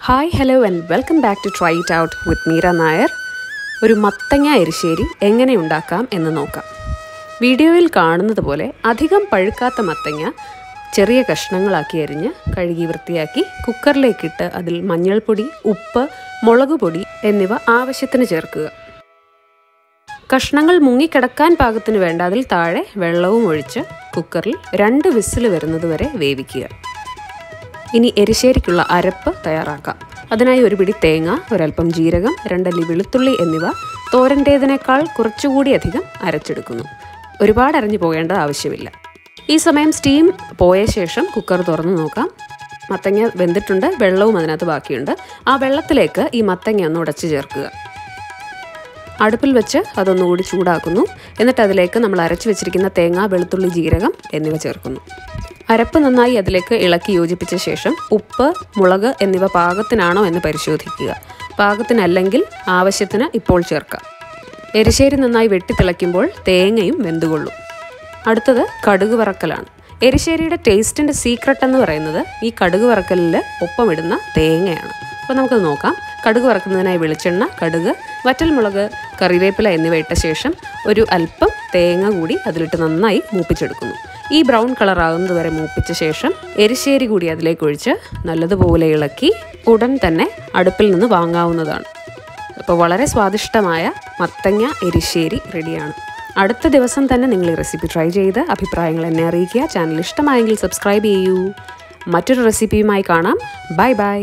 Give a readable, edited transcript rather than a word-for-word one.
Hi, hello and welcome back to Try It Out with Meera Nair. ഒരു മത്തങ്ങ എരിശ്ശേരി എങ്ങനെ ഉണ്ടാക്കാം എന്ന് നോക്കാം. വീഡിയോയിൽ കാണുന്നത് പോലെ അധികം പഴുക്കാത്ത മത്തങ്ങ ചെറിയ കഷ്ണങ്ങളാക്കി അരിഞ്ഞ് കഴുകി വൃത്തിയാക്കി കുക്കറിലേക്കിട്ട് അതിൽ മഞ്ഞൾപ്പൊടി, ഉപ്പ്, മുളകുപൊടി എന്നിവ ആവശ്യത്തിന് ചേർക്കുക. കഷ്ണങ്ങൾ മുങ്ങിക്കിടക്കാൻ പാകത്തിന് വേണ്ട അതിൽ താഴെ വെള്ളവും ഒഴിച്ച് കുക്കറിൽ 2 വിസിൽ വരുന്നതുവരെ വേവിക്കുക. ഇനി എരിശ്ശേരിക്കുള്ള അരപ്പ് തയ്യാറാക്കാം. അതിനായി ഒരു പിടി തേങ്ങ, ഒരൽപ്പം ജീരകം, 2 അല്ലി വെളുത്തുള്ളി എന്നിവ തോരൻ്റേതിനേക്കാൾ കുറച്ചുകൂടി അധികം അരച്ചെടുക്കുന്നു. ഒരുപാട് അരഞ്ഞു പോകേണ്ട ആവശ്യമില്ല. ഈ സമയം സ്റ്റീം പോയ ശേഷം കുക്കർ തുറന്ന് നോക്കാം. മത്തങ്ങ വെന്തിട്ടുണ്ട്, വെള്ളവും അതിനകത്ത് ബാക്കിയുണ്ട്. ആ വെള്ളത്തിലേക്ക് ഈ മത്തങ്ങ ഒന്ന് ഉടച്ച് ചേർക്കുക. അടുപ്പിൽ വെച്ച് അതൊന്നുകൂടി ചൂടാക്കുന്നു. എന്നിട്ട് അതിലേക്ക് നമ്മൾ അരച്ചു വെച്ചിരിക്കുന്ന തേങ്ങ, വെളുത്തുള്ളി, ജീരകം എന്നിവ ചേർക്കുന്നു. അരപ്പ് നന്നായി അതിലേക്ക് ഇളക്കി യോജിപ്പിച്ച ശേഷം ഉപ്പ്, മുളക് എന്നിവ പാകത്തിനാണോ എന്ന് പരിശോധിക്കുക. പാകത്തിനല്ലെങ്കിൽ ആവശ്യത്തിന് ഇപ്പോൾ ചേർക്കാം. എരിശ്ശേരി നന്നായി വെട്ടിത്തിളയ്ക്കുമ്പോൾ തേങ്ങയും വെന്തുകൊള്ളും. അടുത്തത് കടുക് വറക്കലാണ്. എരിശ്ശേരിയുടെ ടേസ്റ്റിൻ്റെ സീക്രട്ട് എന്ന് പറയുന്നത് ഈ കടുക് വറക്കലിൽ ഒപ്പമിടുന്ന തേങ്ങയാണ്. അപ്പോൾ നമുക്കത് നോക്കാം. കടുക് വറക്കുന്നതിനായി വെളിച്ചെണ്ണ, കടുക്, വറ്റൽമുളക്, കറിവേപ്പില എന്നിവ ഇട്ട ശേഷം ഒരു അല്പം തേങ്ങ കൂടി അതിലിട്ട് നന്നായി മൂപ്പിച്ചെടുക്കുന്നു. ഈ ബ്രൗൺ കളർ ആകുന്നത് വരെ മൂപ്പിച്ച ശേഷം എരിശ്ശേരി കൂടി അതിലേക്ക് ഒഴിച്ച് നല്ലതുപോലെ ഇളക്കി ഉടൻ തന്നെ അടുപ്പിൽ നിന്ന് വാങ്ങാവുന്നതാണ്. അപ്പോൾ വളരെ സ്വാദിഷ്ടമായ മത്തങ്ങ എരിശ്ശേരി റെഡിയാണ്. അടുത്ത ദിവസം തന്നെ നിങ്ങൾ ഈ റെസിപ്പി ട്രൈ ചെയ്ത് അഭിപ്രായങ്ങൾ എന്നെ അറിയിക്കുക. ചാനൽ ഇഷ്ടമായെങ്കിൽ സബ്സ്ക്രൈബ് ചെയ്യൂ. മറ്റൊരു റെസിപ്പിയുമായി കാണാം. Bye bye.